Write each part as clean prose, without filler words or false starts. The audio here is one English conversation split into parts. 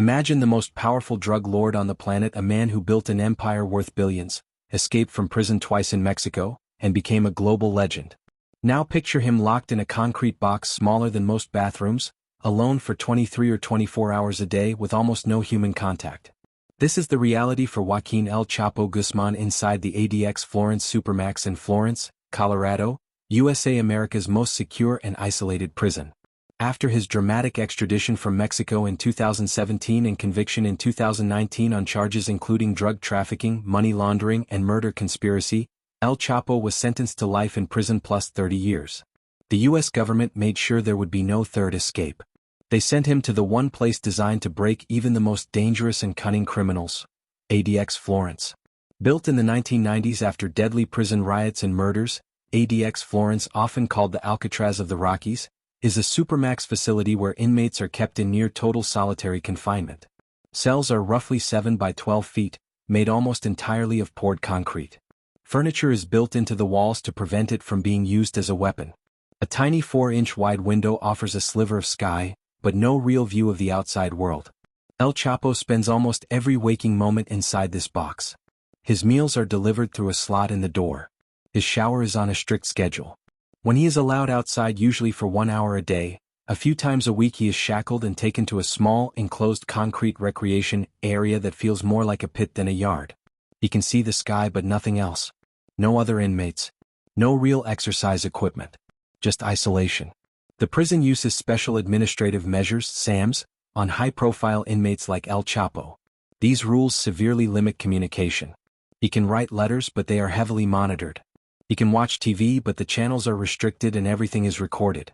Imagine the most powerful drug lord on the planet, a man who built an empire worth billions, escaped from prison twice in Mexico, and became a global legend. Now picture him locked in a concrete box smaller than most bathrooms, alone for 23 or 24 hours a day with almost no human contact. This is the reality for Joaquín El Chapo Guzmán inside the ADX Florence Supermax in Florence, Colorado, USA, America's most secure and isolated prison. After his dramatic extradition from Mexico in 2017 and conviction in 2019 on charges including drug trafficking, money laundering, and murder conspiracy, El Chapo was sentenced to life in prison plus 30 years. The U.S. government made sure there would be no third escape. They sent him to the one place designed to break even the most dangerous and cunning criminals, ADX Florence. Built in the 1990s after deadly prison riots and murders, ADX Florence, often called the Alcatraz of the Rockies, is a supermax facility where inmates are kept in near total solitary confinement. Cells are roughly 7 by 12 feet, made almost entirely of poured concrete. Furniture is built into the walls to prevent it from being used as a weapon. A tiny 4-inch wide window offers a sliver of sky, but no real view of the outside world. El Chapo spends almost every waking moment inside this box. His meals are delivered through a slot in the door. His shower is on a strict schedule. When he is allowed outside, usually for 1 hour a day, a few times a week he is shackled and taken to a small, enclosed concrete recreation area that feels more like a pit than a yard. He can see the sky but nothing else. No other inmates. No real exercise equipment. Just isolation. The prison uses special administrative measures, SAMs, on high-profile inmates like El Chapo. These rules severely limit communication. He can write letters but they are heavily monitored. He can watch TV but the channels are restricted and everything is recorded.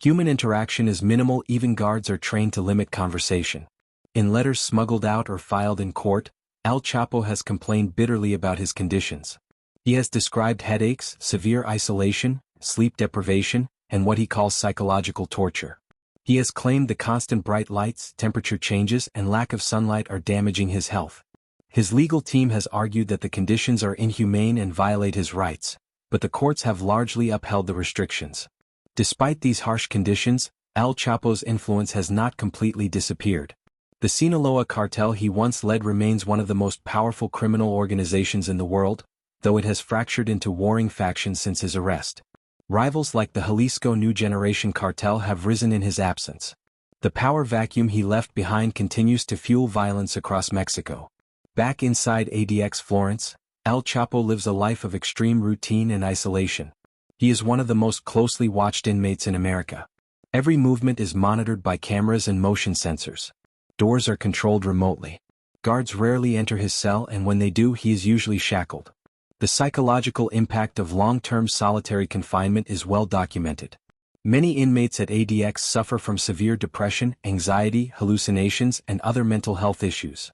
Human interaction is minimal, even guards are trained to limit conversation. In letters smuggled out or filed in court, El Chapo has complained bitterly about his conditions. He has described headaches, severe isolation, sleep deprivation, and what he calls psychological torture. He has claimed the constant bright lights, temperature changes, and lack of sunlight are damaging his health. His legal team has argued that the conditions are inhumane and violate his rights, but the courts have largely upheld the restrictions. Despite these harsh conditions, El Chapo's influence has not completely disappeared. The Sinaloa Cartel he once led remains one of the most powerful criminal organizations in the world, though it has fractured into warring factions since his arrest. Rivals like the Jalisco New Generation Cartel have risen in his absence. The power vacuum he left behind continues to fuel violence across Mexico. Back inside ADX Florence, El Chapo lives a life of extreme routine and isolation. He is one of the most closely watched inmates in America. Every movement is monitored by cameras and motion sensors. Doors are controlled remotely. Guards rarely enter his cell, and when they do, he is usually shackled. The psychological impact of long-term solitary confinement is well documented. Many inmates at ADX suffer from severe depression, anxiety, hallucinations, and other mental health issues.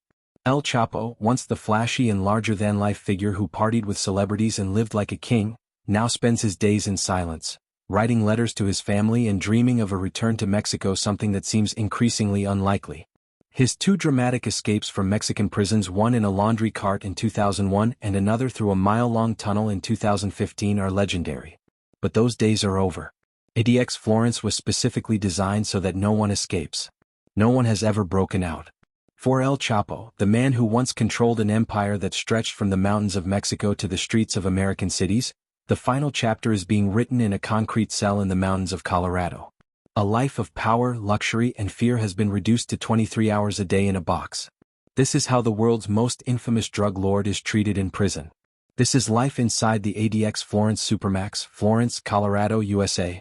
El Chapo, once the flashy and larger-than-life figure who partied with celebrities and lived like a king, now spends his days in silence, writing letters to his family and dreaming of a return to Mexico, something that seems increasingly unlikely. His two dramatic escapes from Mexican prisons, one in a laundry cart in 2001 and another through a mile-long tunnel in 2015, are legendary. But those days are over. ADX Florence was specifically designed so that no one escapes. No one has ever broken out. For El Chapo, the man who once controlled an empire that stretched from the mountains of Mexico to the streets of American cities, the final chapter is being written in a concrete cell in the mountains of Colorado. A life of power, luxury, and fear has been reduced to 23 hours a day in a box. This is how the world's most infamous drug lord is treated in prison. This is life inside the ADX Florence Supermax, Florence, Colorado, USA.